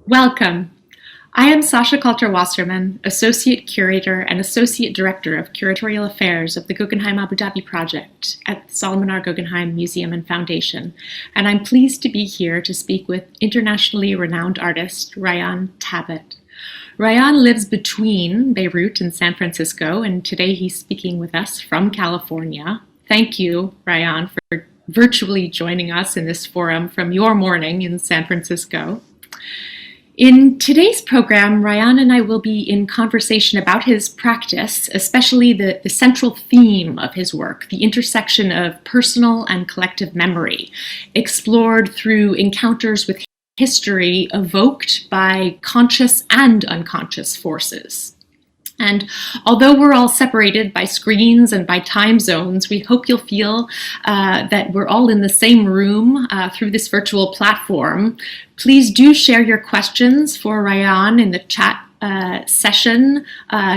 Welcome. I am Sasha Kalter-Wasserman, Associate Curator and Associate Director of Curatorial Affairs of the Guggenheim Abu Dhabi Project at the Solomon R. Guggenheim Museum and Foundation, and I'm pleased to be here to speak with internationally renowned artist Rayyane Tabet. Rayyane lives between Beirut and San Francisco, and today he's speaking with us from California. Thank you, Rayyane, for virtually joining us in this forum from your morning in San Francisco. In today's program, Rayyane and I will be in conversation about his practice, especially the central theme of his work, the intersection of personal and collective memory, explored through encounters with history evoked by conscious and unconscious forces. And although we're all separated by screens and by time zones, we hope you'll feel that we're all in the same room through this virtual platform. Please do share your questions for Rayyane in the chat session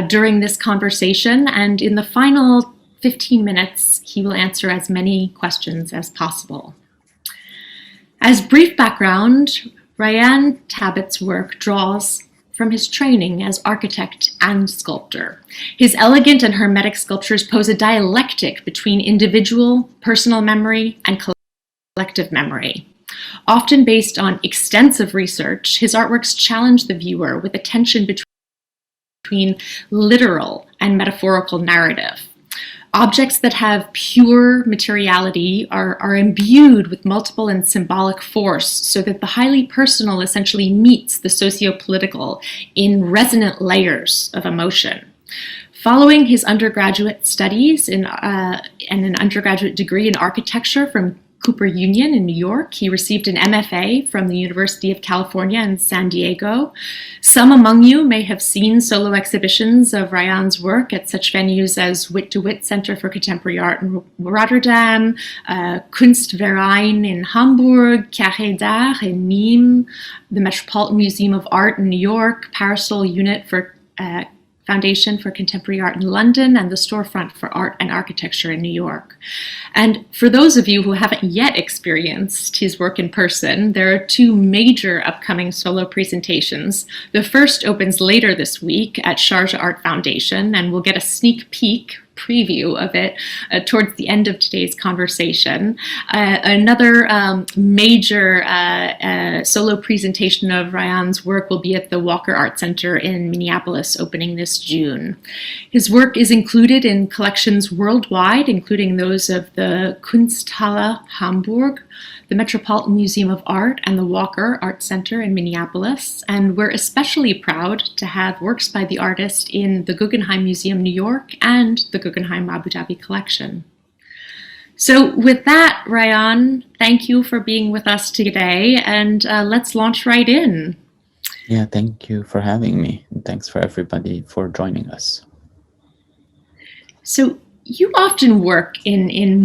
during this conversation. And in the final 15 minutes, he will answer as many questions as possible. As brief background, Rayyane Tabet's work draws from his training as architect and sculptor. His elegant and hermetic sculptures pose a dialectic between individual, personal memory and collective memory. Often based on extensive research, his artworks challenge the viewer with a tension between literal and metaphorical narrative. Objects that have pure materiality are imbued with multiple and symbolic force so that the highly personal essentially meets the socio-political in resonant layers of emotion. Following his undergraduate studies and an undergraduate degree in architecture from Cooper Union in New York, he received an MFA from the University of California in San Diego. Some among you may have seen solo exhibitions of Rayyane's work at such venues as Wit to Wit Center for Contemporary Art in Rotterdam, Kunstverein in Hamburg, Carré d'Art in Nîmes, the Metropolitan Museum of Art in New York, Parasol Unit for Foundation for Contemporary Art in London, and the Storefront for Art and Architecture in New York. And for those of you who haven't yet experienced his work in person, there are two major upcoming solo presentations. The first opens later this week at Sharjah Art Foundation, and we'll get a sneak peek preview of it towards the end of today's conversation. Another major solo presentation of Rayyane's work will be at the Walker Art Center in Minneapolis, opening this June. His work is included in collections worldwide, including those of the Kunsthalle Hamburg, the Metropolitan Museum of Art, and the Walker Art Center in Minneapolis. And we're especially proud to have works by the artist in the Guggenheim Museum, New York, and the Guggenheim Abu Dhabi collection. So with that, Rayyane, thank you for being with us today, and let's launch right in. Yeah, thank you for having me. And thanks for everybody for joining us. So you often work in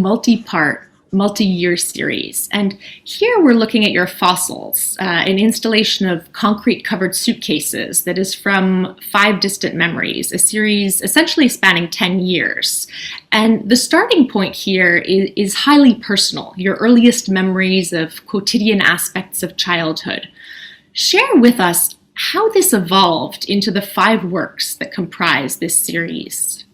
multi-year series. And here we're looking at your fossils, an installation of concrete-covered suitcases that is from 5 Distant Memories, a series essentially spanning 10 years. And the starting point here is highly personal, your earliest memories of quotidian aspects of childhood. Share with us how this evolved into the 5 works that comprise this series.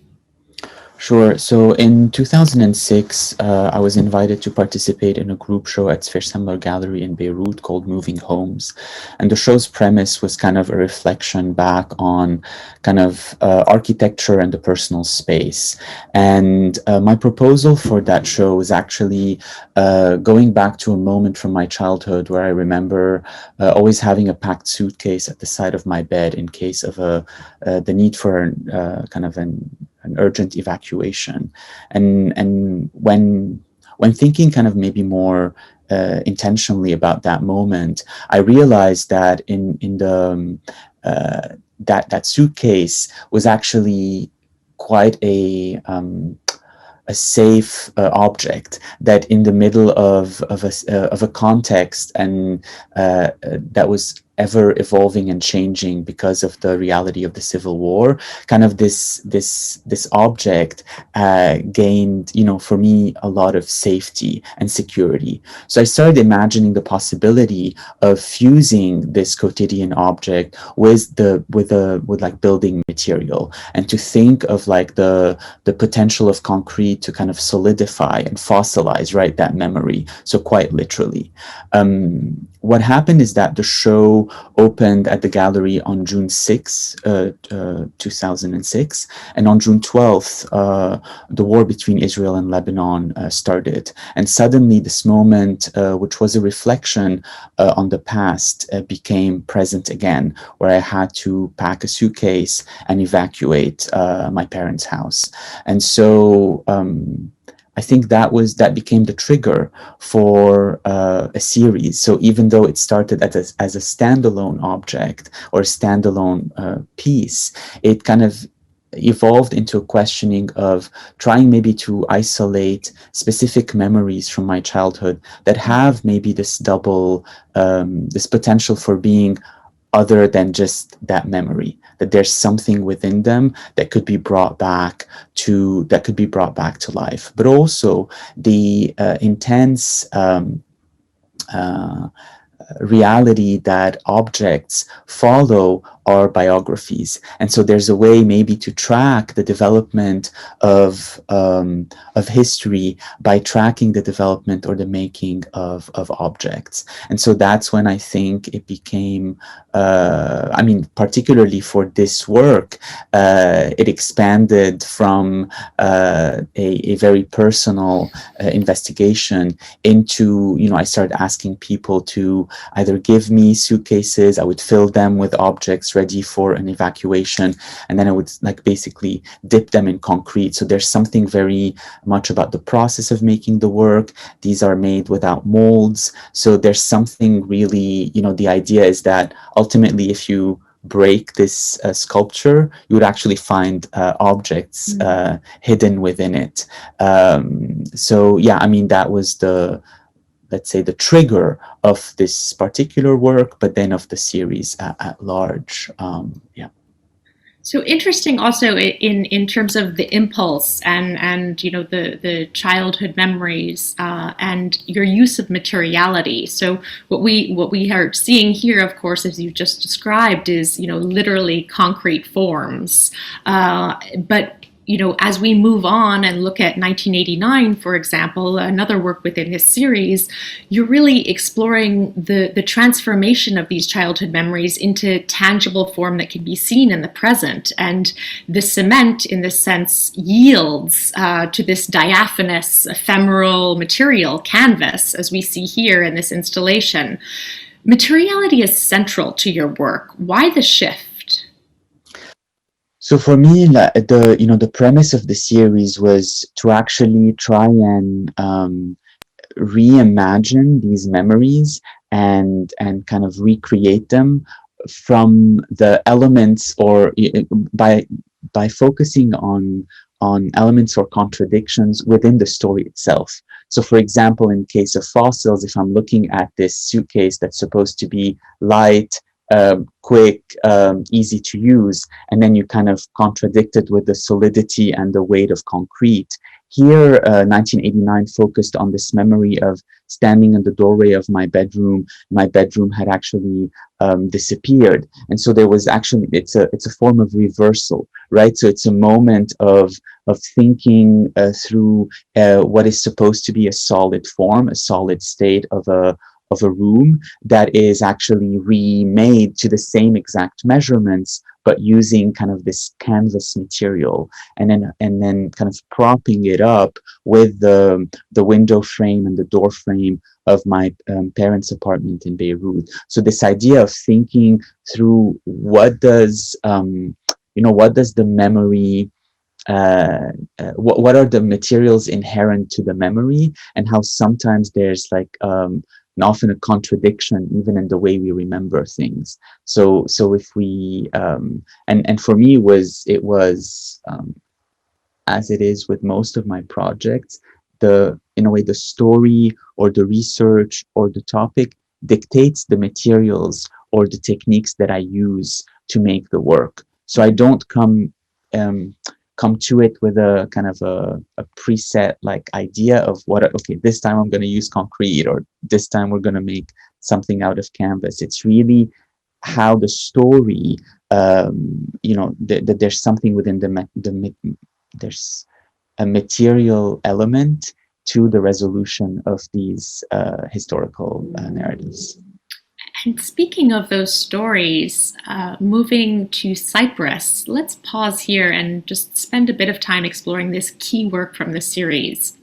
Sure. So in 2006, I was invited to participate in a group show at Sfersembler Gallery in Beirut called Moving Homes. And the show's premise was kind of a reflection back on kind of architecture and the personal space. And my proposal for that show was actually going back to a moment from my childhood where I remember always having a packed suitcase at the side of my bed in case of the need for kind of an urgent evacuation. And when thinking kind of maybe more intentionally about that moment, I realized that in the that suitcase was actually quite a safe object, that in the middle of a context and that was ever evolving and changing because of the reality of the Civil War. Kind of this object gained, for me, a lot of safety and security. So I started imagining the possibility of fusing this quotidian object with like building material, and to think of like the potential of concrete to kind of solidify and fossilize, right, that memory. So quite literally. What happened is that the show opened at the gallery on June 6, 2006, and on June 12th, the war between Israel and Lebanon started. And suddenly this moment, which was a reflection on the past, became present again, where I had to pack a suitcase and evacuate my parents' house. And so I think that became the trigger for a series. So even though it started as a standalone object or a standalone piece, it kind of evolved into a questioning of trying maybe to isolate specific memories from my childhood that have maybe this double, this potential for being other than just that memory, that there's something within them that could be brought back to life, but also the intense reality that objects follow our biographies. And so there's a way maybe to track the development of history by tracking the development or the making of objects. And so that's when I think it became, particularly for this work, it expanded from a very personal investigation into, I started asking people to either give me suitcases. I would fill them with objects ready for an evacuation, and then I would like basically dip them in concrete. So there's something very much about the process of making the work. These are made without molds. So there's something really, the idea is that ultimately if you break this sculpture, you would actually find objects hidden within it. That was let's say the trigger of this particular work, but then of the series at large. So interesting also in terms of the impulse and the childhood memories and your use of materiality. So what we are seeing here, of course, as you just described, is literally concrete forms, but as we move on and look at 1989, for example, another work within his series, you're really exploring the transformation of these childhood memories into tangible form that can be seen in the present. And the cement, in this sense, yields to this diaphanous, ephemeral material, canvas, as we see here in this installation. Materiality is central to your work. Why the shift? So for me, the premise of the series was to actually try and reimagine these memories and kind of recreate them from the elements, or by focusing on elements or contradictions within the story itself. So for example, in case of fossils, if I'm looking at this suitcase that's supposed to be light, quick, easy to use, and then you kind of contradict it with the solidity and the weight of concrete. Here, 1989 focused on this memory of standing in the doorway of my bedroom. My bedroom had actually disappeared, and so there was actually it's a form of reversal, right? So it's a moment of thinking through what is supposed to be a solid form, a solid state of a room that is actually remade to the same exact measurements, but using kind of this canvas material, and then kind of propping it up with the window frame and the door frame of my parents' apartment in Beirut. So this idea of thinking through what does the memory, what are the materials inherent to the memory, and how sometimes there's like and often a contradiction even in the way we remember things. So if we and for me it was as it is with most of my projects, in a way the story or the research or the topic dictates the materials or the techniques that I use to make the work. So I don't um, come to it with a kind of a preset like idea of what, okay, this time I'm going to use concrete, or this time we're going to make something out of canvas. It's really how the story, that there's something within there's a material element to the resolution of these historical narratives. And speaking of those stories, moving to Cyprus, let's pause here and just spend a bit of time exploring this key work from the series.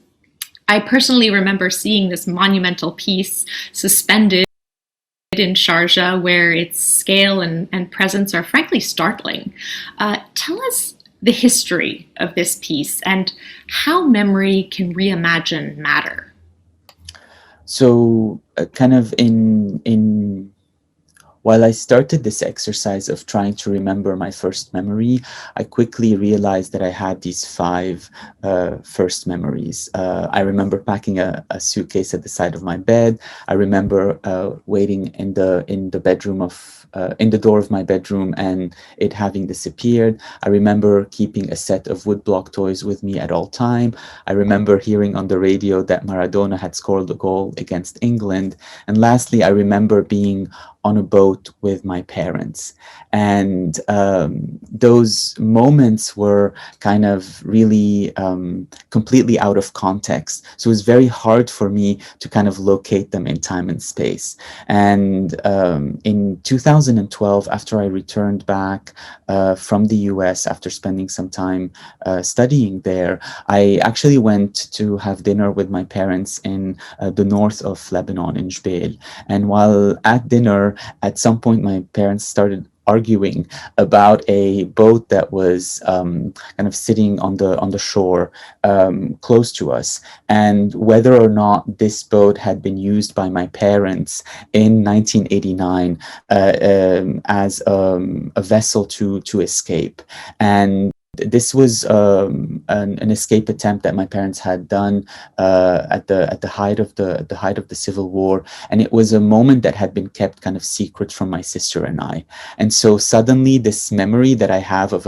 I personally remember seeing this monumental piece suspended in Sharjah, where its scale and presence are frankly startling. Tell us the history of this piece and how memory can reimagine matter. So, kind of in while I started this exercise of trying to remember my first memory, I quickly realized that I had these five first memories. I remember packing a suitcase at the side of my bed. I remember waiting in the bedroom of in the door of my bedroom and it having disappeared. I remember keeping a set of woodblock toys with me at all time. I remember hearing on the radio that Maradona had scored a goal against England. And lastly, I remember being on a boat with my parents. And those moments were kind of really completely out of context. So it was very hard for me to kind of locate them in time and space. And in 2012, after I returned back from the US after spending some time studying there, I actually went to have dinner with my parents in the north of Lebanon, in Jbeil. And while at dinner, at some point, my parents started arguing about a boat that was kind of sitting on the shore close to us, and whether or not this boat had been used by my parents in 1989 as a vessel to escape. And this was an escape attempt that my parents had done at the height of the Civil War, and it was a moment that had been kept kind of secret from my sister and I. And so suddenly, this memory that I have of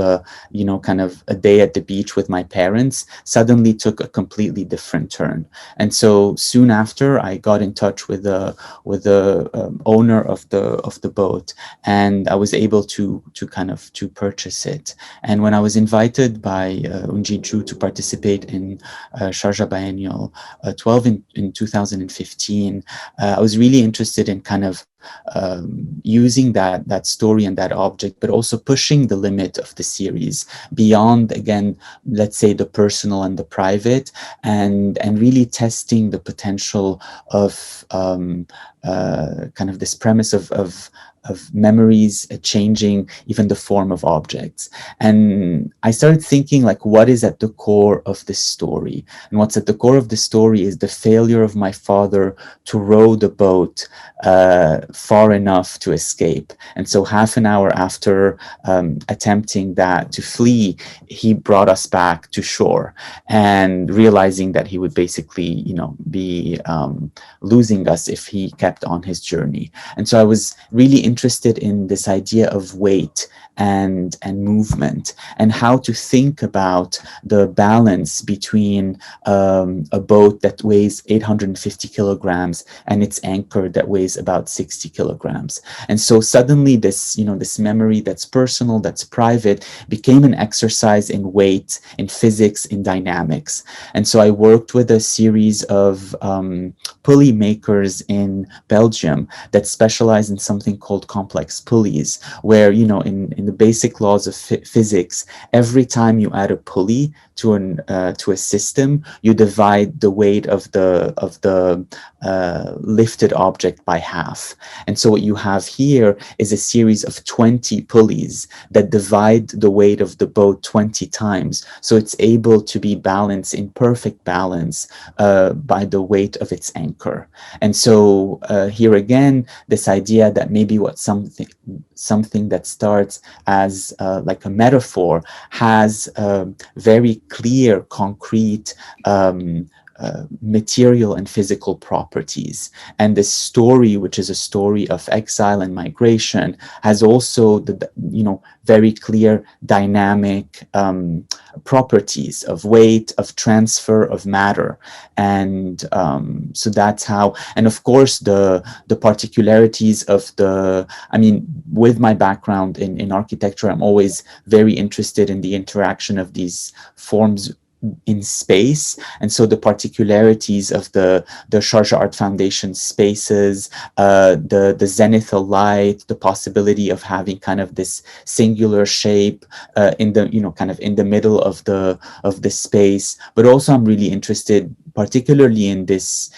kind of a day at the beach with my parents suddenly took a completely different turn. And so soon after, I got in touch with the owner of the boat, and I was able to purchase it. And when I was invited by Unjiju to participate in Sharjah Biennial 12 in 2015, I was really interested in kind of using that story and that object, but also pushing the limit of the series beyond, again, let's say the personal and the private, and really testing the potential of kind of this premise of memories changing even the form of objects. And I started thinking, like, what is at the core of this story? And what's at the core of the story is the failure of my father to row the boat far enough to escape. And so half an hour after attempting that to flee, he brought us back to shore, and realizing that he would basically, be losing us if he kept on his journey. And so I was really interested in this idea of weight and movement, and how to think about the balance between a boat that weighs 850 kilograms and its anchor that weighs about 60 kilograms. And so suddenly this memory that's personal, that's private, became an exercise in weight, in physics, in dynamics. And so I worked with a series of pulley makers in Belgium that specialize in something called complex pulleys, where, in the basic laws of physics, every time you add a pulley to a system, you divide the weight of the lifted object by half. And so what you have here is a series of 20 pulleys that divide the weight of the boat 20 times. So it's able to be balanced in perfect balance by the weight of its anchor. And so here again, this idea that maybe something that starts as like a metaphor has very clear, concrete material and physical properties. And this story, which is a story of exile and migration, has also the very clear dynamic properties of weight, of transfer, of matter. And so that's how, and of course the particularities of with my background in architecture, I'm always very interested in the interaction of these forms in space, and so the particularities of the Sharjah Art Foundation spaces, the zenithal light, the possibility of having kind of this singular shape in the kind of in the middle of the space. But also I'm really interested, particularly in this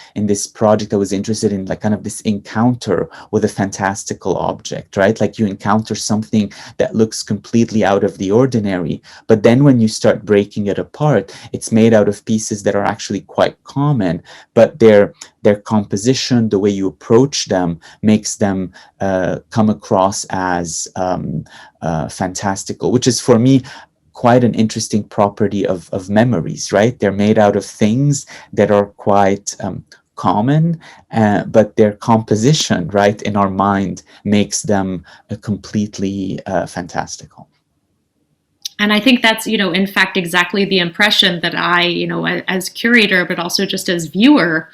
project, I was interested in like kind of this encounter with a fantastical object, right? Like you encounter something that looks completely out of the ordinary, but then when you start breaking it apart, it's made out of pieces that are actually quite common, but their composition, the way you approach them, makes them come across as fantastical, which is for me quite an interesting property of memories, right? They're made out of things that are quite common, but their composition, right, in our mind makes them completely fantastical. And I think that's, in fact, exactly the impression that I, as curator, but also just as viewer,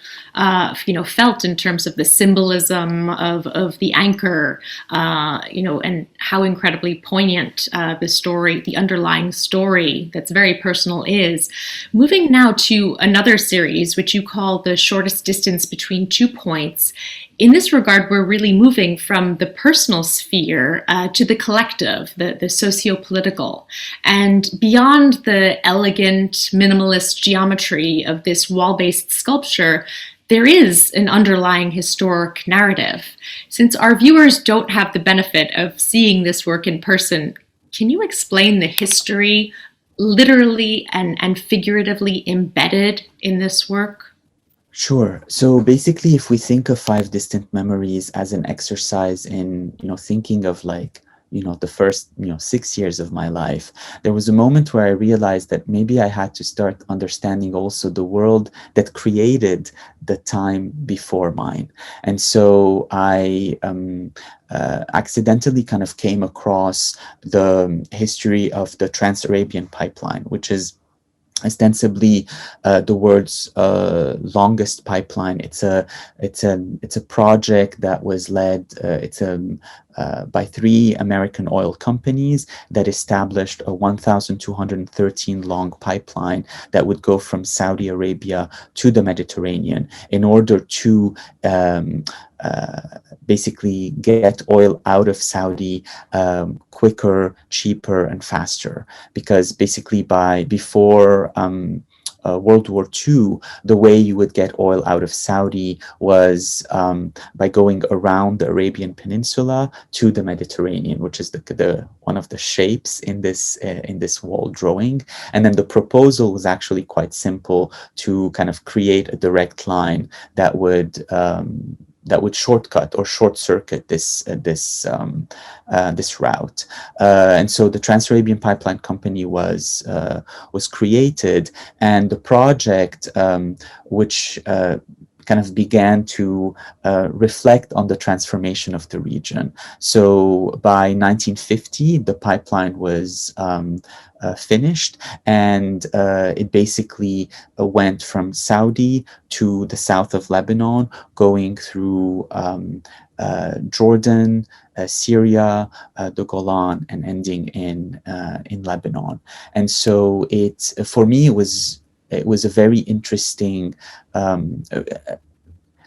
felt in terms of the symbolism of the anchor, and how incredibly poignant the story, the underlying story that's very personal is. Moving now to another series, which you call The Shortest Distance Between 2 Points. In this regard, we're really moving from the personal sphere to the collective, the socio-political. And beyond the elegant, minimalist geometry of this wall-based sculpture, there is an underlying historic narrative. Since our viewers don't have the benefit of seeing this work in person, can you explain the history literally and figuratively embedded in this work? Sure. So basically, if we think of Five Distant Memories as an exercise in, thinking of like, the first, 6 years of my life, there was a moment where I realized that maybe I had to start understanding also the world that created the time before mine. And so I accidentally kind of came across the history of the Trans-Arabian Pipeline, which is ostensibly the world's longest pipeline. It's a project that was led. By 3 American oil companies that established a 1,213 long pipeline that would go from Saudi Arabia to the Mediterranean in order to basically get oil out of Saudi quicker, cheaper, and faster. Because basically before World War II, the way you would get oil out of Saudi was by going around the Arabian Peninsula to the Mediterranean, which is the one of the shapes in this wall drawing. And then the proposal was actually quite simple, to kind of create a direct line that would shortcut or short circuit this route, and so the Trans-Arabian Pipeline Company was created, and the project, which kind of began to reflect on the transformation of the region. So by 1950, the pipeline was finished, and it basically went from Saudi to the south of Lebanon, going through Jordan, Syria, the Golan, and ending in Lebanon. And so for me, it was a very interesting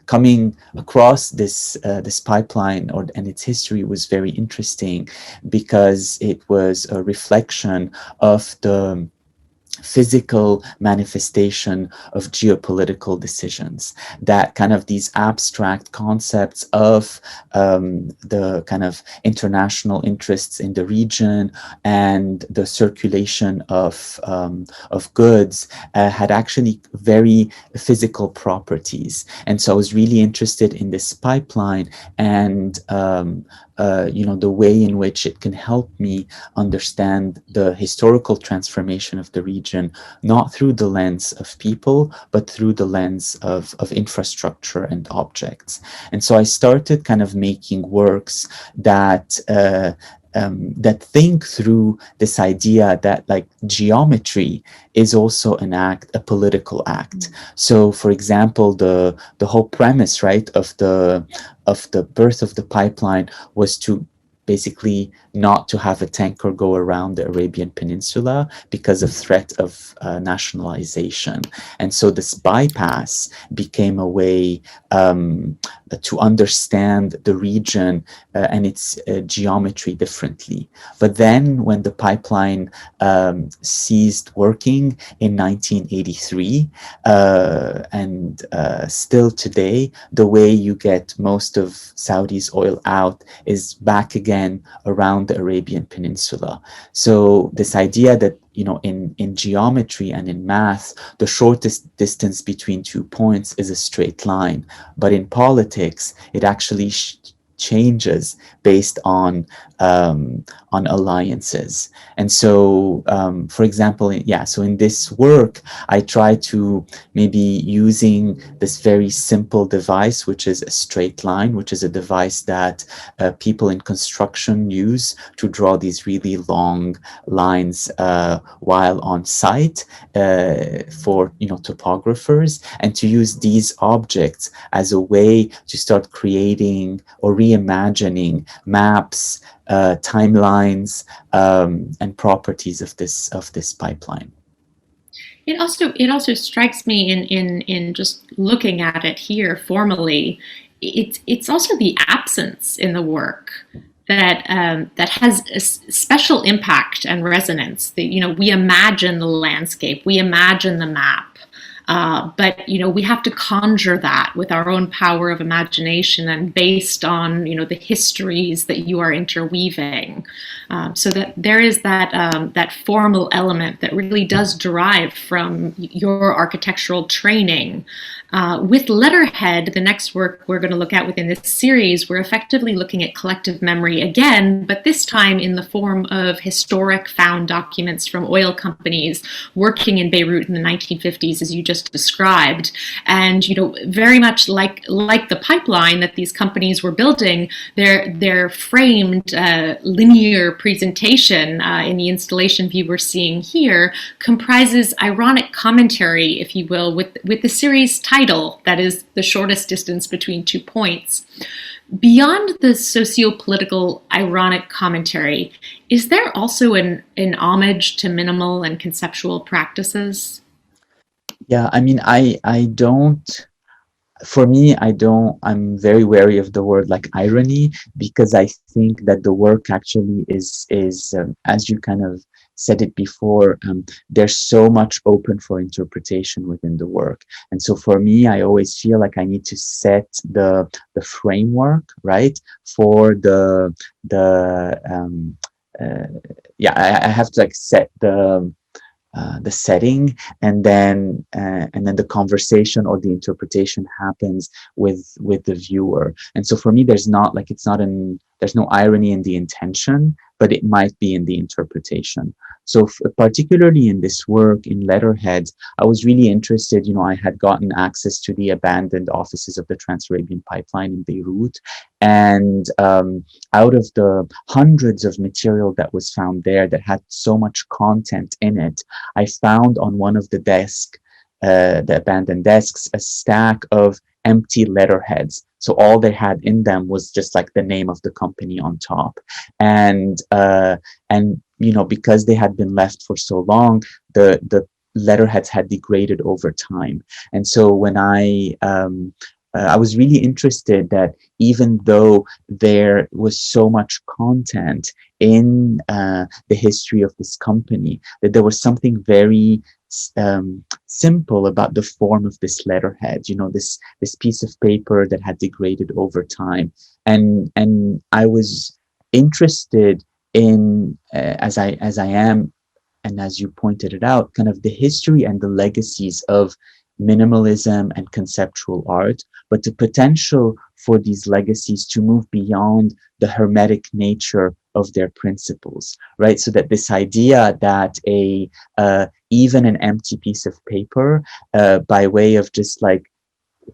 coming across this pipeline, and its history was very interesting, because it was a reflection of the physical manifestation of geopolitical decisions, that kind of these abstract concepts of the kind of international interests in the region and the circulation of goods had actually very physical properties. And so I was really interested in this pipeline and the way in which it can help me understand the historical transformation of the region, not through the lens of people, but through the lens of infrastructure and objects. And so I started kind of making works that that think through this idea that like geometry is also an act, a political act. So, for example, the whole premise, right, of the birth of the pipeline was to basically not to have a tanker go around the Arabian Peninsula because of threat of nationalization. And so this bypass became a way to understand the region and its geometry differently. But then when the pipeline ceased working in 1983, and still today, the way you get most of Saudi's oil out is back again around the Arabian Peninsula. So this idea that in geometry and in math, the shortest distance between 2 points is a straight line. But in politics, it actually changes based on alliances. And so, for example, so in this work, I try to maybe using this very simple device, which is a straight line, which is a device that people in construction use to draw these really long lines while on site for topographers, and to use these objects as a way to start creating or reimagining maps, timelines, and properties of this pipeline. It also strikes me in just looking at it here formally. It's also the absence in the work that that has a special impact and resonance. That we imagine the landscape, we imagine the map. But we have to conjure that with our own power of imagination and based on the histories that you are interweaving, so that there is that formal element that really does derive from your architectural training. With Letterhead, the next work we're going to look at within this series, we're effectively looking at collective memory again, but this time in the form of historic found documents from oil companies working in Beirut in the 1950s, as you just described. And very much like the pipeline that these companies were building, their framed linear presentation in the installation view we're seeing here comprises ironic commentary, if you will, with the series title, that is the shortest distance between 2 points. Beyond the socio-political ironic commentary, is there also an homage to minimal and conceptual practices? Yeah, I mean, I don't, for me, I'm very wary of the word like irony, because I think that the work actually is as you kind of said it before, there's so much open for interpretation within the work. And so for me, I always feel like I need to set the framework, right, for I have to like set the setting, and then the conversation or the interpretation happens with the viewer. And so for me, there's no irony in the intention, but it might be in the interpretation. So particularly in this work in Letterhead, I was really interested. I had gotten access to the abandoned offices of the Trans-Arabian Pipeline in Beirut, and out of the hundreds of material that was found there that had so much content in it, I found on one of the the abandoned desks, a stack of empty letterheads. So all they had in them was just like the name of the company on top. And because they had been left for so long, the letterheads had degraded over time. And so when I was really interested that even though there was so much content in the history of this company, that there was something very simple about the form of this letterhead, this piece of paper that had degraded over time. And I was interested in, as I am, and as you pointed it out, kind of the history and the legacies of minimalism and conceptual art, but the potential for these legacies to move beyond the hermetic nature of their principles, right? So that this idea that even an empty piece of paper, by way of just like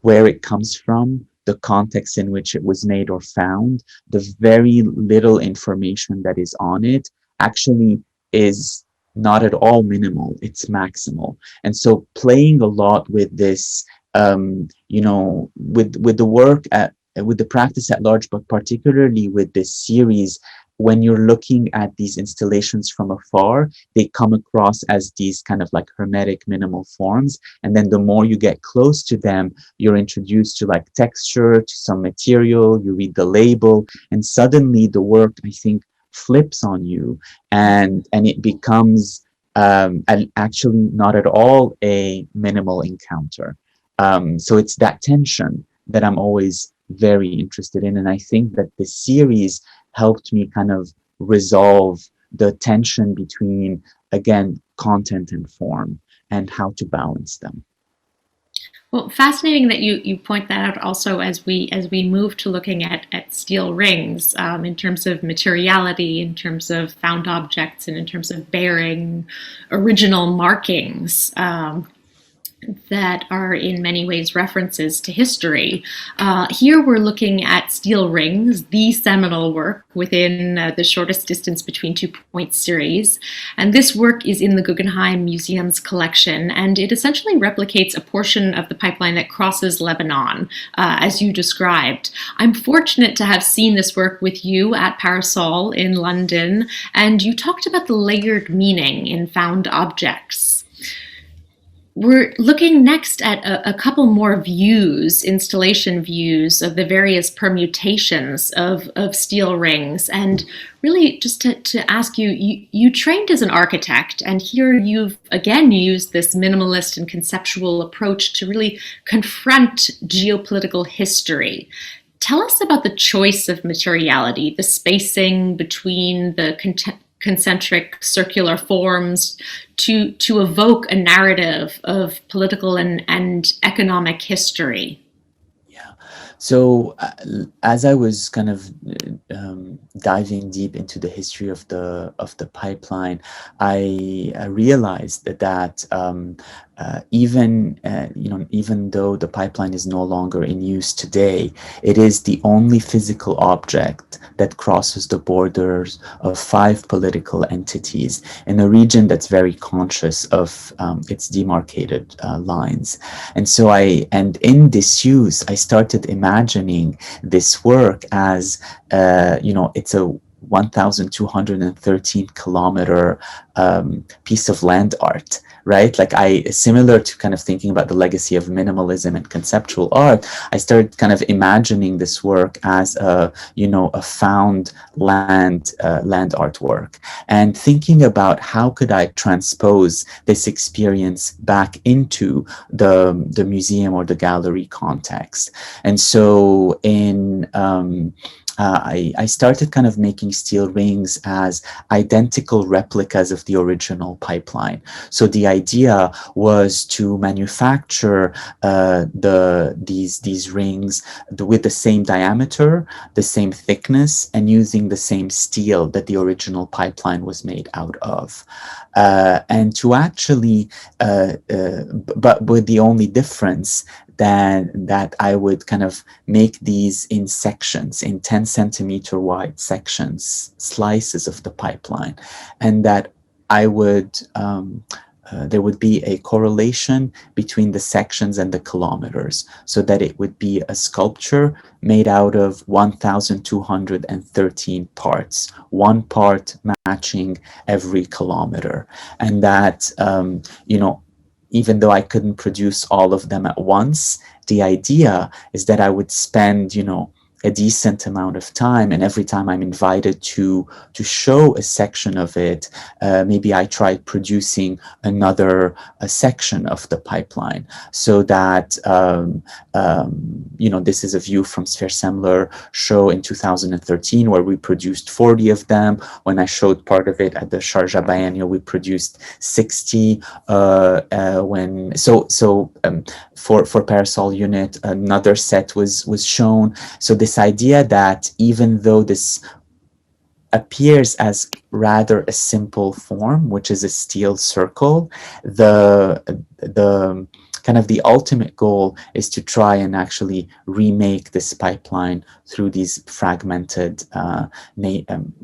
where it comes from, the context in which it was made or found, the very little information that is on it actually is not at all minimal, it's maximal. And so playing a lot with this, with the work with the practice at large, but particularly with this series, when you're looking at these installations from afar, they come across as these kind of like hermetic minimal forms. And then the more you get close to them, you're introduced to like texture, to some material, you read the label, and suddenly the work, I think, flips on you, and it becomes actually not at all a minimal encounter. So it's that tension that I'm always very interested in. And I think that the series helped me kind of resolve the tension between, again, content and form and how to balance them. Well, fascinating that you point that out also as we move to looking at steel rings in terms of materiality, in terms of found objects, and in terms of bearing original markings. That are in many ways references to history. Here we're looking at steel rings, the seminal work within the shortest distance between 2 points series. And this work is in the Guggenheim Museum's collection, and it essentially replicates a portion of the pipeline that crosses Lebanon, as you described. I'm fortunate to have seen this work with you at Parasol in London, and you talked about the layered meaning in found objects. We're looking next at a couple more views, installation views of the various permutations of steel rings. And really just to ask you, you trained as an architect, and here you've again used this minimalist and conceptual approach to really confront geopolitical history. Tell us about the choice of materiality, the spacing between the concentric circular forms to evoke a narrative of political and economic history. Yeah. So as I was kind of diving deep into the history of the pipeline, I realized that even though the pipeline is no longer in use today, it is the only physical object that crosses the borders of 5 political entities in a region that's very conscious of its demarcated lines. And so in disuse, I started imagining this work as, it's a 1,213 kilometer piece of land art, right? Like similar to kind of thinking about the legacy of minimalism and conceptual art, I started kind of imagining this work as a found land artwork, and thinking about how could I transpose this experience back into the museum or the gallery context. And so I started kind of making steel rings as identical replicas of the original pipeline. So the idea was to manufacture these rings with the same diameter, the same thickness, and using the same steel that the original pipeline was made out of. And to actually, but with the only difference that I would kind of make these in sections, in 10 centimeter wide sections, slices of the pipeline, and that I would, there would be a correlation between the sections and the kilometers, so that it would be a sculpture made out of 1,213 parts, one part matching every kilometer. And that, even though I couldn't produce all of them at once, the idea is that I would spend, a decent amount of time, and every time I'm invited to show a section of it, maybe I try producing another section of the pipeline, so that this is a view from Sphere Semler show in 2013, where we produced 40 of them. When I showed part of it at the Sharjah Biennial, we produced 60. For Parasol Unit, another set was shown. So this idea that even though this appears as rather a simple form, which is a steel circle, the kind of the ultimate goal is to try and actually remake this pipeline through these fragmented kind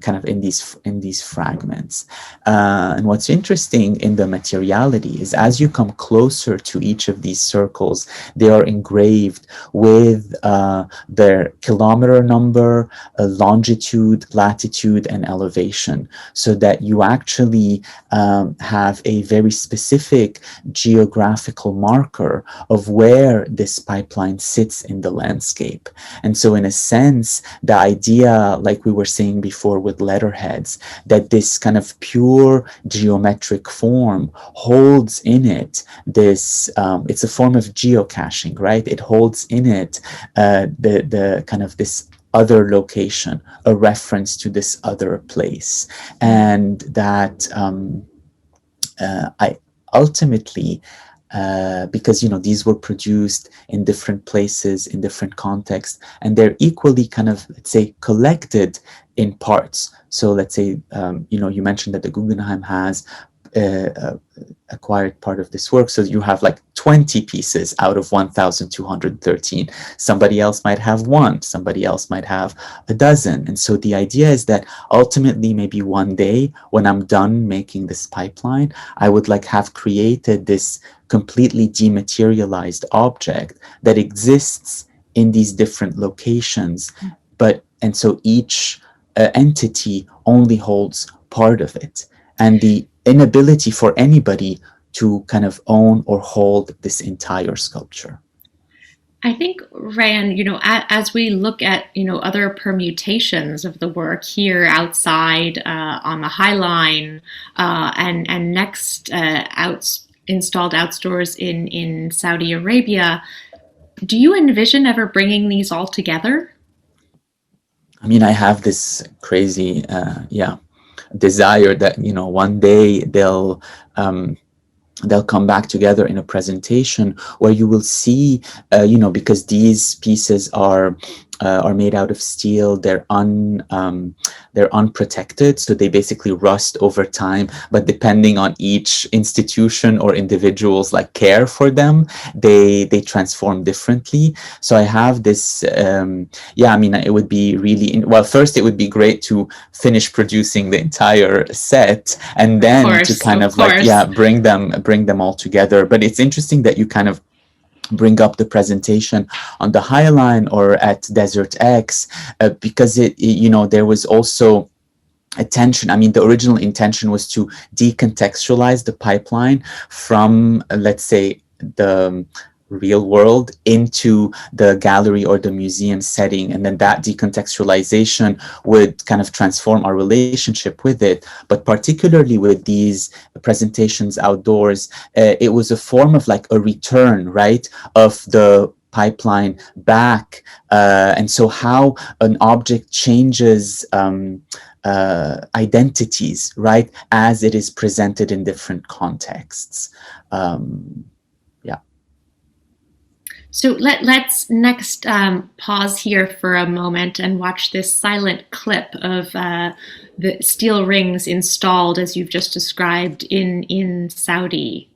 of in these fragments. And what's interesting in the materiality is, as you come closer to each of these circles, they are engraved with their kilometer number, longitude, latitude, and elevation, so that you actually have a very specific geographical marker of where this pipeline sits in the landscape. And so in a sense, the idea, like we were saying before with letterheads, that this kind of pure geometric form holds in it this, it's a form of geocaching, right? It holds in it the kind of this other location, a reference to this other place. And that I ultimately, because these were produced in different places, in different contexts, and they're equally kind of, let's say, collected in parts. So let's say, you mentioned that the Guggenheim has acquired part of this work, so you have like 20 pieces out of 1,213. Somebody else might have one, somebody else might have a dozen. And so the idea is that ultimately, maybe one day when I'm done making this pipeline, I would like have created this completely dematerialized object that exists in these different locations, and so each entity only holds part of it, and the inability for anybody to kind of own or hold this entire sculpture. I think, Rayyane, as we look at, other permutations of the work here outside on the High Line, and next installed outdoors in Saudi Arabia, do you envision ever bringing these all together? I mean, I have this crazy, desire that one day they'll come back together in a presentation where you will see, because these pieces are made out of steel, they're unprotected, so they basically rust over time. But depending on each institution or individual's like care for them, they transform differently. So I have this, it would be really first it would be great to finish producing the entire set, and then to kind of bring them all together. But it's interesting that you kind of bring up the presentation on the High Line or at Desert X, because there was also attention. I mean, the original intention was to decontextualize the pipeline from, let's say, the real world into the gallery or the museum setting, and then that decontextualization would kind of transform our relationship with it. But particularly with these presentations outdoors, it was a form of like a return, right, of the pipeline back, and so how an object changes identities, right, as it is presented in different contexts. So let's next pause here for a moment and watch this silent clip of the steel rings installed, as you've just described, in Saudi.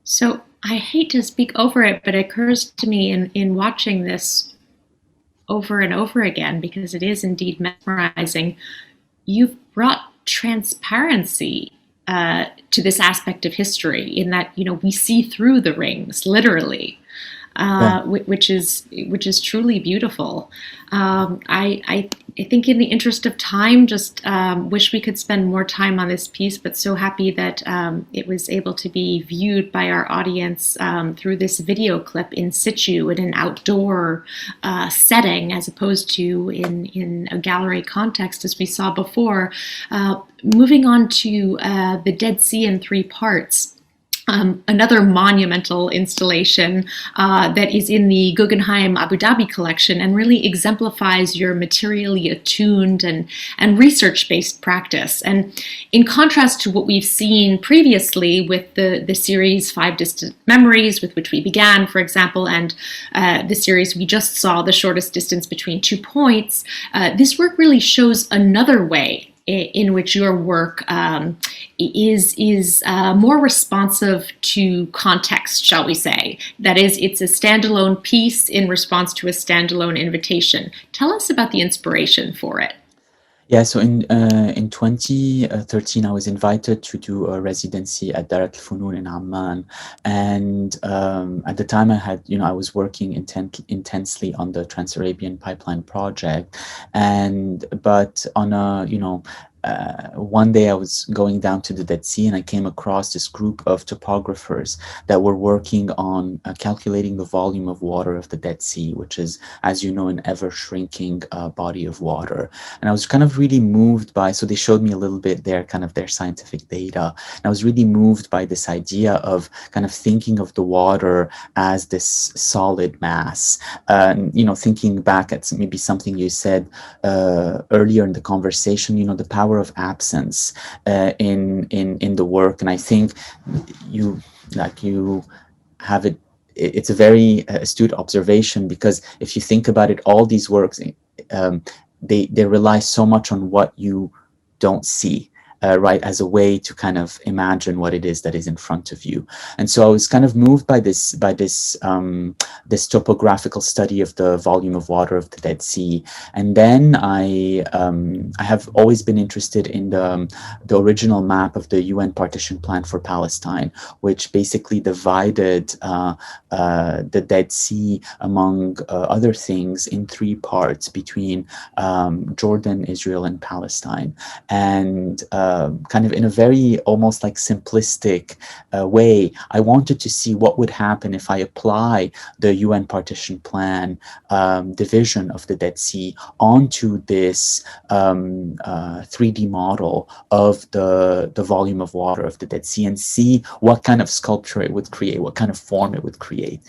So I hate to speak over it, but it occurs to me in watching this over and over again, because it is indeed mesmerizing, you've brought transparency to this aspect of history, in that, we see through the rings, literally, Yeah. which is truly beautiful. I think, in the interest of time, just wish we could spend more time on this piece, but so happy that it was able to be viewed by our audience through this video clip in situ, in an outdoor setting, as opposed to in a gallery context, as we saw before. Moving on to the Dead Sea in three parts. Another monumental installation that is in the Guggenheim Abu Dhabi collection, and really exemplifies your materially attuned and research-based practice. And in contrast to what we've seen previously with the series Five Distant Memories, with which we began, for example, and the series we just saw, The Shortest Distance Between Two Points, this work really shows another way in which your work is more responsive to context, shall we say. That is, it's a standalone piece in response to a standalone invitation. Tell us about the inspiration for it. Yeah, so in 2013, I was invited to do a residency at Darat al-Funun in Amman, and at the time I was working intensely on the Trans-Arabian Pipeline project, but on a one day I was going down to the Dead Sea, and I came across this group of topographers that were working on calculating the volume of water of the Dead Sea, which is, as you know, an ever-shrinking body of water. And I was kind of really moved by, so they showed me a little bit their scientific data. And I was really moved by this idea of kind of thinking of the water as this solid mass. Thinking back at maybe something you said earlier in the conversation, the power of absence in the work. And I think you have it. It's a very astute observation, because if you think about it, all these works, they rely so much on what you don't see, right, as a way to kind of imagine what it is that is in front of you. And so I was kind of moved by this this topographical study of the volume of water of the Dead Sea. And then I have always been interested in the original map of the UN partition plan for Palestine, which basically divided the Dead Sea, among other things, in three parts between Jordan, Israel, and Palestine. And kind of in a very almost like simplistic way, I wanted to see what would happen if I apply the UN partition plan division of the Dead Sea onto this 3D model of the volume of water of the Dead Sea, and see what kind of sculpture it would create, what kind of form it would create.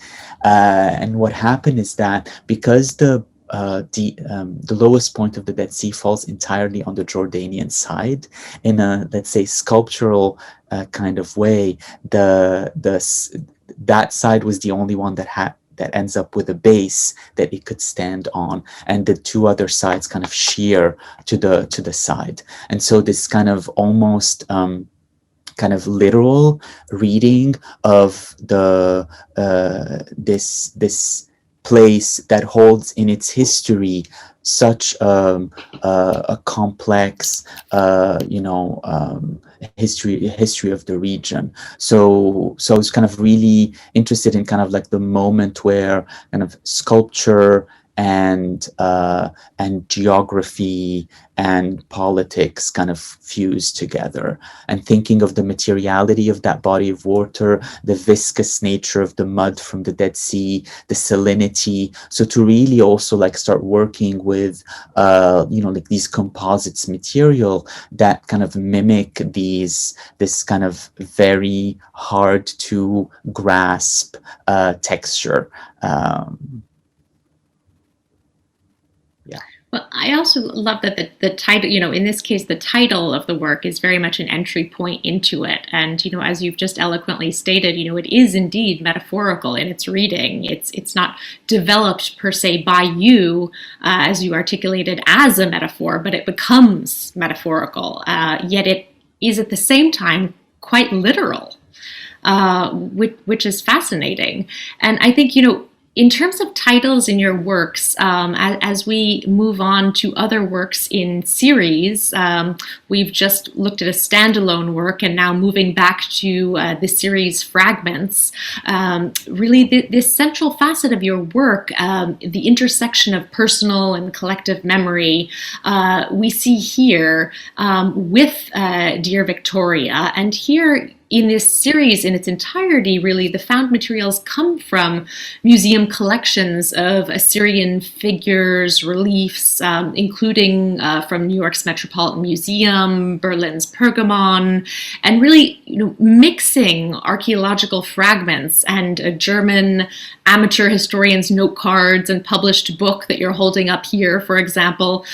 And what happened is that, because the lowest point of the Dead Sea falls entirely on the Jordanian side, in a, let's say, sculptural kind of way, that side was the only one that ends up with a base that it could stand on, and the two other sides kind of shear to the side. And so this kind of almost kind of literal reading of the this place that holds in its history such a complex history of the region. So I was kind of really interested in kind of like the moment where kind of sculpture and geography and politics kind of fuse together, and thinking of the materiality of that body of water, the viscous nature of the mud from the Dead Sea, the salinity. So to really also like start working with like these composites material that kind of mimic this kind of very hard to grasp texture. Yeah. Well, I also love that the title, in this case, the title of the work is very much an entry point into it. And, as you've just eloquently stated, it is indeed metaphorical in its reading. It's not developed per se by you, as you articulated, as a metaphor, but it becomes metaphorical. Yet it is at the same time quite literal, which is fascinating. And I think, In terms of titles in your works, as we move on to other works in series, we've just looked at a standalone work and now moving back to the series Fragments. Really, this central facet of your work, the intersection of personal and collective memory, we see here with Dear Victoria. And here, in this series in its entirety, really, the found materials come from museum collections of Assyrian figures, reliefs, including from New York's Metropolitan Museum, Berlin's Pergamon, and really, mixing archaeological fragments and a German amateur historian's note cards and published book that you're holding up here, for example.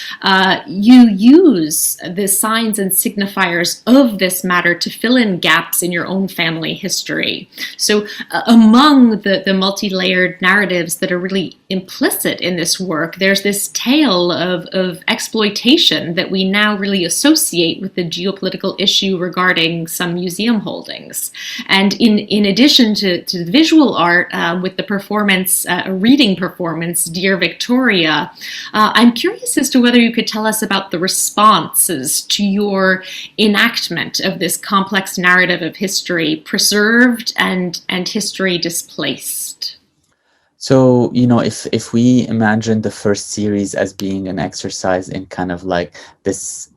You use the signs and signifiers of this matter to fill in gaps in your own family history. So among the multi-layered narratives that are really implicit in this work, there's this tale of exploitation that we now really associate with the geopolitical issue regarding some museum holdings. And in addition to the visual art, with the performance, a reading performance, Dear Victoria, I'm curious as to whether you could tell us about the responses to your enactment of this complex narrative of history, preserved and history displaced. So, if we imagine the first series as being an exercise in kind of like this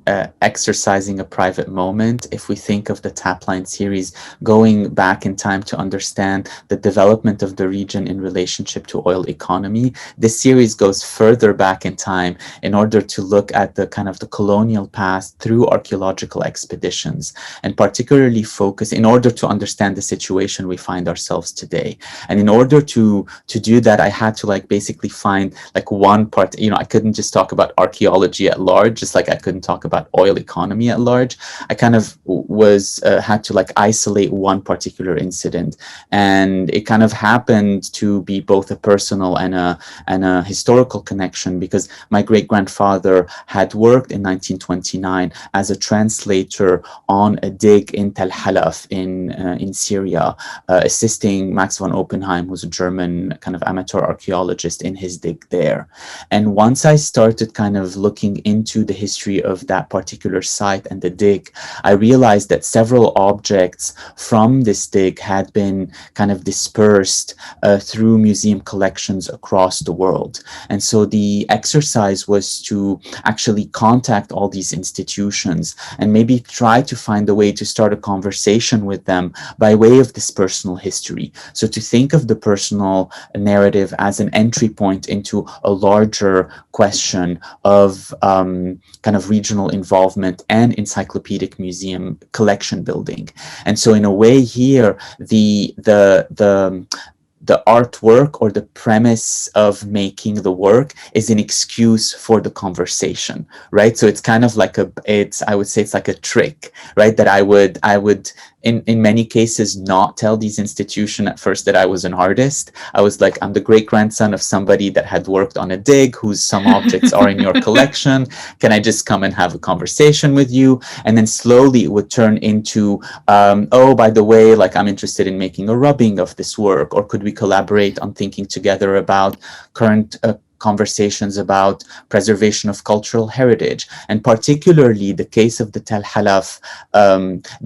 exercising a private moment, if we think of the Tapline series going back in time to understand the development of the region in relationship to oil economy, this series goes further back in time in order to look at the kind of the colonial past through archaeological expeditions, and particularly focus in order to understand the situation we find ourselves today. And in order to do that, I had to basically find one part. I couldn't just talk about archaeology at large, just like I couldn't talk about oil economy at large. I kind of had to isolate one particular incident, and it kind of happened to be both a personal and a historical connection, because my great-grandfather had worked in 1929 as a translator on a dig in Tel Halaf in Syria, assisting Max von Oppenheim, who's a German kind of amateur archaeologist, in his dig there. And once I started kind of looking into the history of that particular site and the dig, I realized that several objects from this dig had been kind of dispersed through museum collections across the world. And so the exercise was to actually contact all these institutions and maybe try to find a way to start a conversation with them by way of this personal history. So to think of the personal narrative as an entry point into a larger question of kind of regional involvement and encyclopedic museum collection building. And so in a way here, the artwork or the premise of making the work is an excuse for the conversation, right? So it's kind of like I would say it's like a trick, right? That I would in many cases not tell these institutions at first that I was an artist. I was like, I'm the great-grandson of somebody that had worked on a dig, whose some objects are in your collection. Can I just come and have a conversation with you? And then slowly it would turn into, oh, by the way, I'm interested in making a rubbing of this work, or could we collaborate on thinking together about current conversations about preservation of cultural heritage. And particularly the case of the Tel Halaf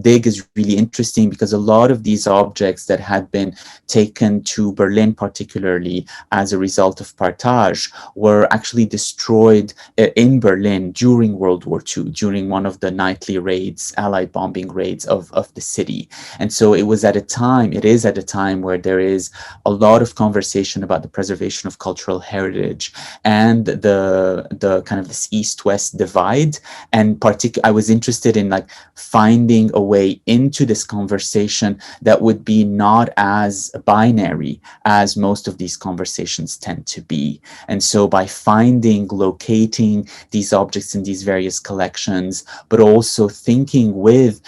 dig is really interesting, because a lot of these objects that had been taken to Berlin, particularly as a result of partage, were actually destroyed in Berlin during World War II, during one of the nightly raids, Allied bombing raids of the city. And so it is at a time where there is a lot of conversation about the preservation of cultural heritage and the kind of this east-west divide. And I was interested in finding a way into this conversation that would be not as binary as most of these conversations tend to be. And so by locating these objects in these various collections, but also thinking with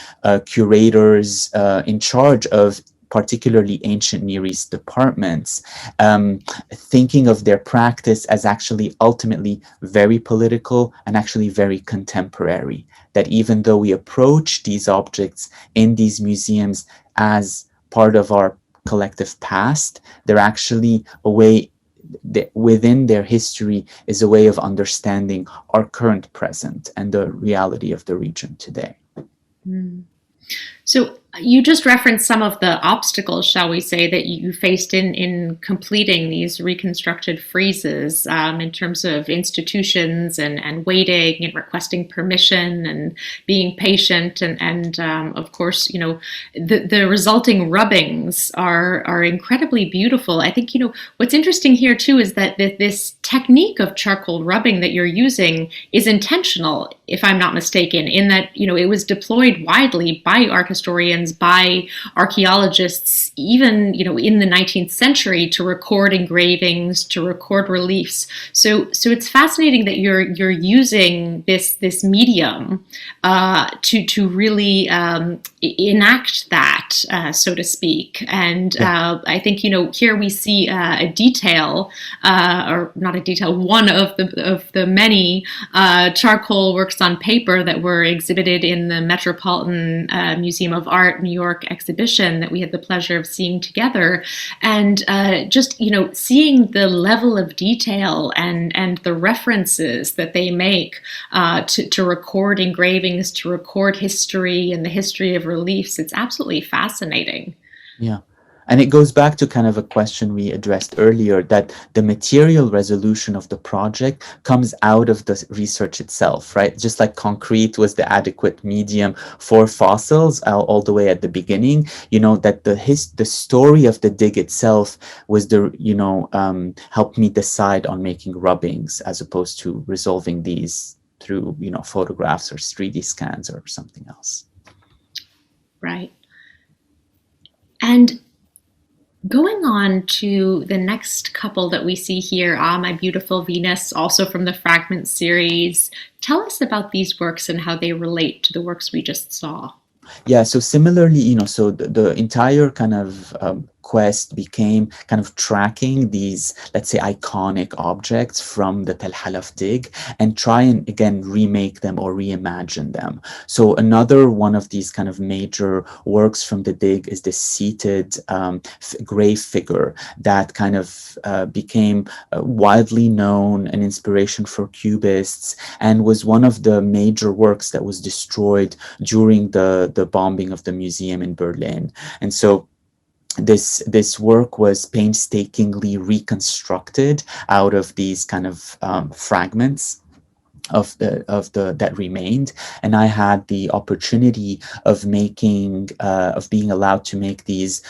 curators in charge of particularly ancient Near East departments, thinking of their practice as actually ultimately very political and actually very contemporary. That even though we approach these objects in these museums as part of our collective past, they're actually a way within their history is a way of understanding our current present and the reality of the region today. Mm. So you just referenced some of the obstacles, shall we say, that you faced in completing these reconstructed friezes, in terms of institutions and waiting and requesting permission and being patient, and of course, the resulting rubbings are incredibly beautiful. I think what's interesting here too is that this technique of charcoal rubbing that you're using is intentional, if I'm not mistaken, in that it was deployed widely by art historians, by archaeologists, even in the 19th century, to record engravings, to record reliefs. So it's fascinating that you're using this medium to really enact that, so to speak. And I think here we see a detail, or not a detail, one of the many charcoal works on paper that were exhibited in the Metropolitan Museum of Art, New York exhibition that we had the pleasure of seeing together. And just seeing the level of detail and the references that they make to record engravings, to record history and the history of reliefs, it's absolutely fascinating. Yeah. And it goes back to kind of a question we addressed earlier, that the material resolution of the project comes out of the research itself, right? Just like concrete was the adequate medium for fossils all the way at the beginning, that the story of the dig itself was helped me decide on making rubbings as opposed to resolving these through, photographs or 3D scans or something else. Right. And going on to the next couple that we see here, My Beautiful Venus, also from the Fragment series. Tell us about these works and how they relate to the works we just saw. Yeah, so similarly, so the entire kind of quest became kind of tracking these, let's say, iconic objects from the Tel Halaf dig and try and again remake them or reimagine them. So another one of these kind of major works from the dig is this seated grave figure that kind of became widely known, an inspiration for cubists, and was one of the major works that was destroyed during the bombing of the museum in Berlin. And so this work was painstakingly reconstructed out of these kind of fragments of the that remained, and I had the opportunity of being allowed to make these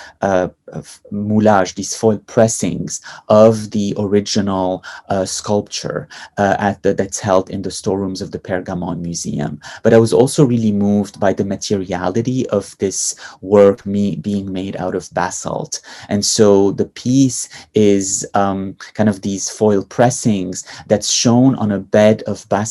moulage, these foil pressings of the original sculpture that's held in the storerooms of the Pergamon Museum. But I was also really moved by the materiality of this work being made out of basalt, and so the piece is kind of these foil pressings that's shown on a bed of basalt,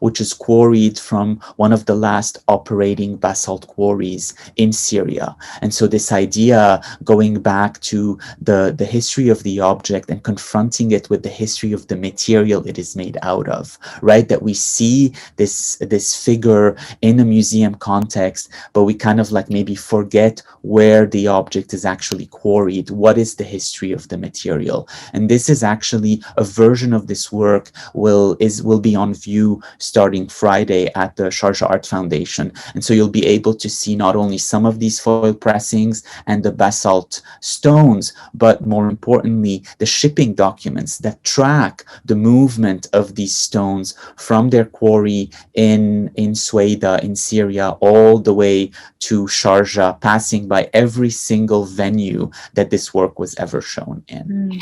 which is quarried from one of the last operating basalt quarries in Syria. And so this idea, going back to the history of the object and confronting it with the history of the material it is made out of, right? That we see this figure in a museum context, but we kind of like maybe forget where the object is actually quarried. What is the history of the material? And this is actually a version of this work will be on view starting Friday at the Sharjah Art Foundation. And so you'll be able to see not only some of these foil pressings and the basalt stones, but more importantly, the shipping documents that track the movement of these stones from their quarry in Sueda in Syria all the way to Sharjah, passing by every single venue that this work was ever shown in.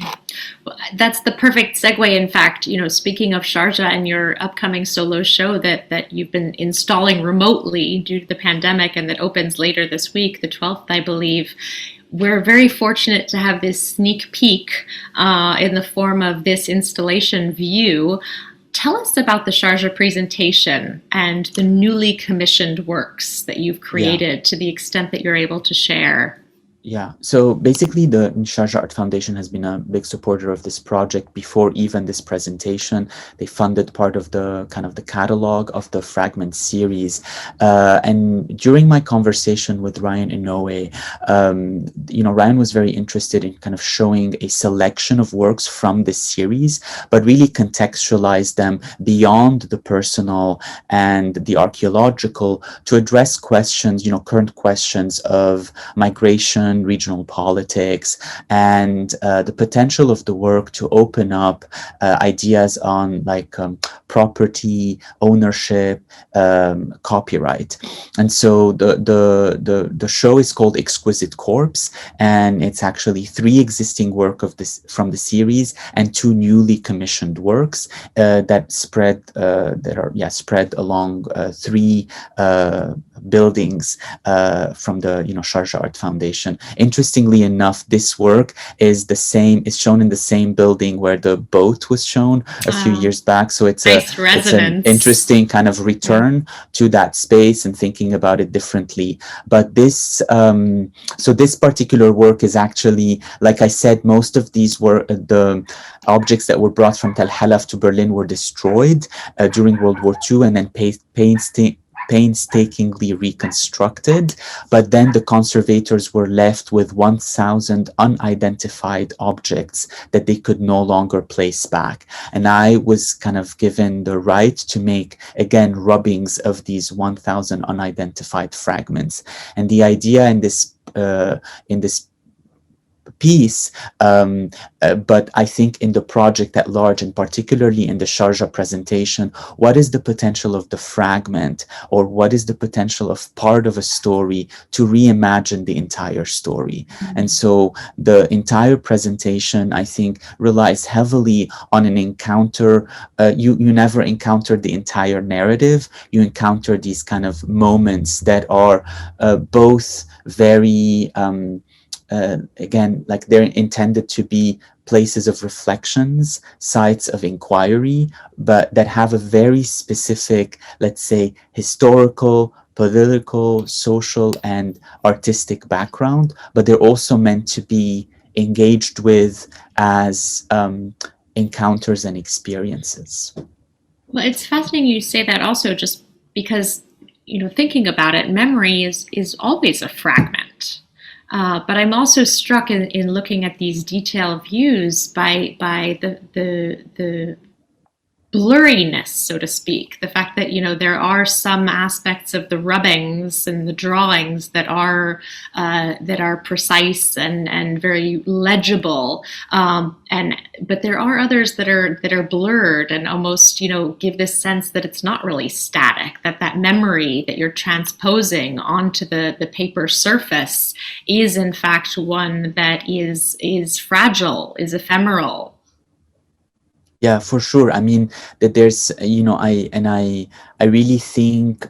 Well, that's the perfect segue. In fact, speaking of Sharjah and your upcoming solo show that you've been installing remotely due to the pandemic and that opens later this week, the 12th, I believe, we're very fortunate to have this sneak peek in the form of this installation view. Tell us about the Sharjah presentation and the newly commissioned works that you've created to the extent that you're able to share. Yeah, so basically the Sharjah Art Foundation has been a big supporter of this project before even this presentation. They funded part of the kind of the catalog of the Fragment series. And during my conversation with Ryan Inoue, Ryan was very interested in kind of showing a selection of works from this series, but really contextualize them beyond the personal and the archaeological to address questions, current questions of migration, regional politics, and the potential of the work to open up ideas on property, ownership, copyright. And so the show is called Exquisite Corpse, and it's actually 3 existing work of this from the series and 2 newly commissioned works that are spread along 3 buildings from the Sharjah Art Foundation. Interestingly enough, this work is shown in the same building where the boat was shown a few years back. So it's an interesting kind of return to that space and thinking about it differently. But this particular work is actually, like I said, most of these were the objects that were brought from Tel Halaf to Berlin were destroyed during World War II and then painstakingly reconstructed, but then the conservators were left with 1,000 unidentified objects that they could no longer place back. And I was kind of given the right to make, again, rubbings of these 1,000 unidentified fragments. And the idea in this piece, but I think in the project at large, and particularly in the Sharjah presentation, what is the potential of the fragment, or what is the potential of part of a story to reimagine the entire story? And so the entire presentation, I think, relies heavily on an encounter. You never encounter the entire narrative. You encounter these kind of moments that are both very again, like they're intended to be places of reflections, sites of inquiry, but that have a very specific, let's say, historical, political, social, and artistic background, but they're also meant to be engaged with as encounters and experiences. Well, it's fascinating you say that also, just because, thinking about it, memory is always a fragment. But I'm also struck in looking at these detailed views by the blurriness, so to speak. The fact that there are some aspects of the rubbings and the drawings that are precise and very legible, but there are others that are blurred and almost give this sense that it's not really static. That memory that you're transposing onto the paper surface is in fact one that is fragile, is ephemeral. Yeah, for sure. I mean, that there's, I really think,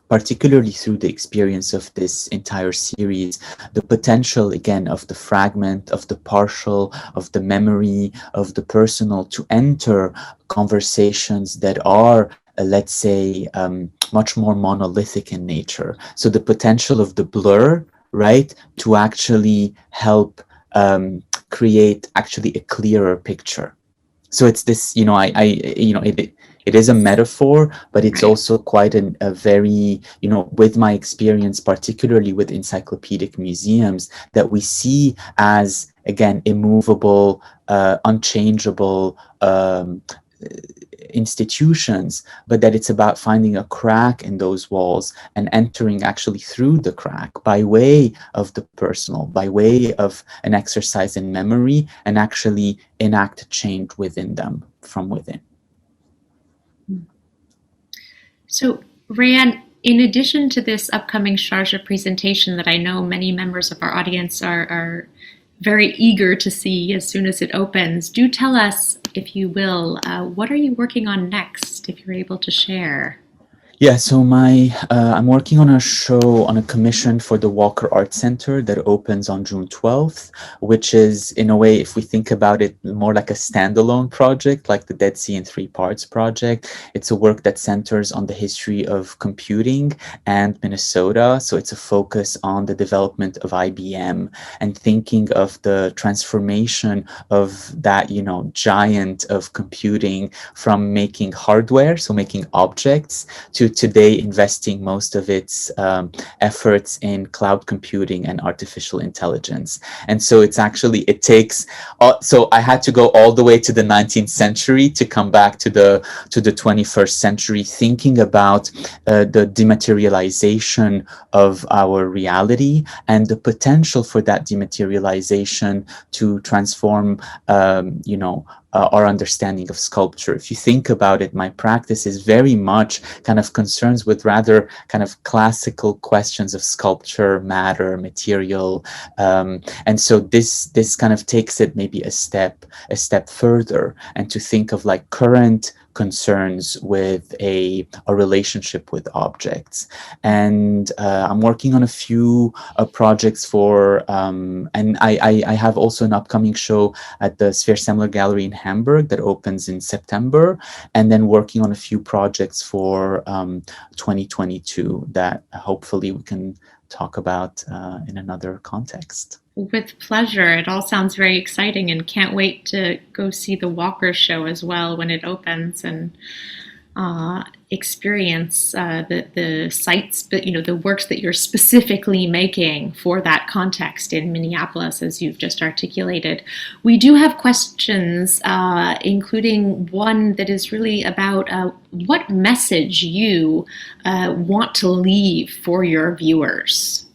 particularly through the experience of this entire series, the potential, again, of the fragment, of the partial, of the memory, of the personal to enter conversations that are, let's say, much more monolithic in nature. So the potential of the blur, right, to actually help create actually a clearer picture. So it's this, it is a metaphor, but it's also quite a very, with my experience, particularly with encyclopedic museums, that we see as, again, immovable, unchangeable institutions, but that it's about finding a crack in those walls and entering actually through the crack by way of the personal, by way of an exercise in memory, and actually enact change within them from within. So, Rayyane, in addition to this upcoming Sharjah presentation that I know many members of our audience are very eager to see as soon as it opens, do tell us, if you will, what are you working on next, if you're able to share? Yeah, so I'm working on a show on a commission for the Walker Art Center that opens on June 12th, which is, in a way, if we think about it, more like a standalone project, like the Dead Sea in Three Parts project. It's a work that centers on the history of computing and Minnesota. So it's a focus on the development of IBM and thinking of the transformation of that, giant of computing from making hardware, so making objects, to today investing most of its efforts in cloud computing and artificial intelligence. And so it takes, so I had to go all the way to the 19th century to come back to the 21st century, thinking about the dematerialization of our reality and the potential for that dematerialization to transform, our understanding of sculpture. If you think about it, my practice is very much kind of concerns with rather kind of classical questions of sculpture, matter, material, and so this kind of takes it maybe a step further, and to think of like current concerns with a relationship with objects. And I'm working on a few projects for, and I have also an upcoming show at the Sphere Semmler Gallery in Hamburg that opens in September, and then working on a few projects for 2022 that hopefully we can talk about in another context. With pleasure. It all sounds very exciting, and can't wait to go see the Walker show as well when it opens, and experience the sites, but the works that you're specifically making for that context in Minneapolis, as you've just articulated. We do have questions, including one that is really about what message you want to leave for your viewers.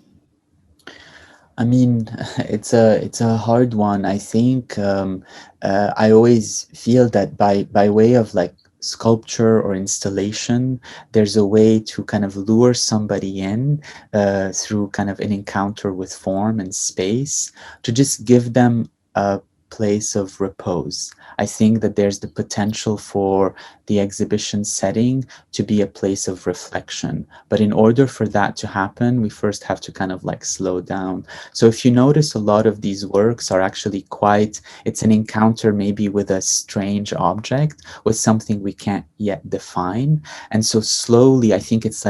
I mean, it's a hard one. I think I always feel that by way of like sculpture or installation, there's a way to kind of lure somebody in through kind of an encounter with form and space, to just give them a place of repose. I think that there's the potential for the exhibition setting to be a place of reflection. But in order for that to happen, we first have to kind of like slow down. So if you notice, a lot of these works are actually it's an encounter maybe with a strange object, with something we can't yet define. And so slowly, I think it's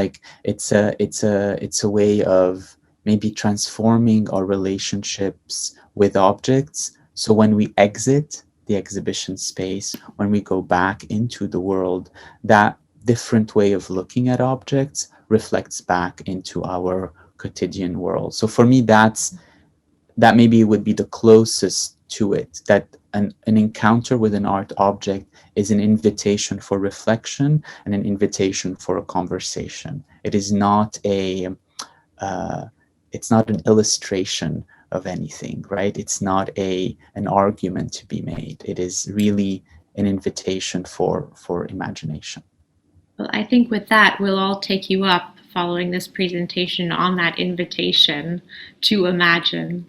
a way of maybe transforming our relationships with objects. So when we exit the exhibition space, when we go back into the world, that different way of looking at objects reflects back into our quotidian world. So for me, that maybe would be the closest to it, that an encounter with an art object is an invitation for reflection and an invitation for a conversation. It is not it's not an illustration of anything, right? It's not an argument to be made. It is really an invitation for imagination. Well, I think with that, we'll all take you up following this presentation on that invitation to imagine.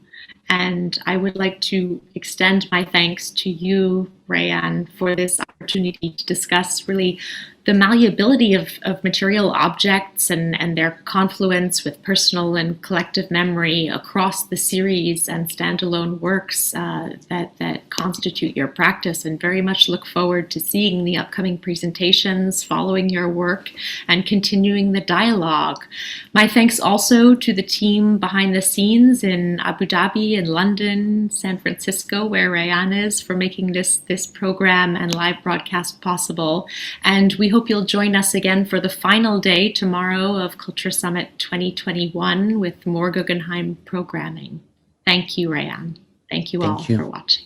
And I would like to extend my thanks to you, Rayyane, for this opportunity to discuss really the malleability of material objects and their confluence with personal and collective memory across the series and standalone works that constitute your practice, and very much look forward to seeing the upcoming presentations, following your work, and continuing the dialogue. My thanks also to the team behind the scenes in Abu Dhabi and London, San Francisco, where Rayyane is, for making this program and live broadcast possible. And we hope you'll join us again for the final day tomorrow of Culture Summit 2021 with more Guggenheim programming. Thank you, Rayyane. Thank you all for watching.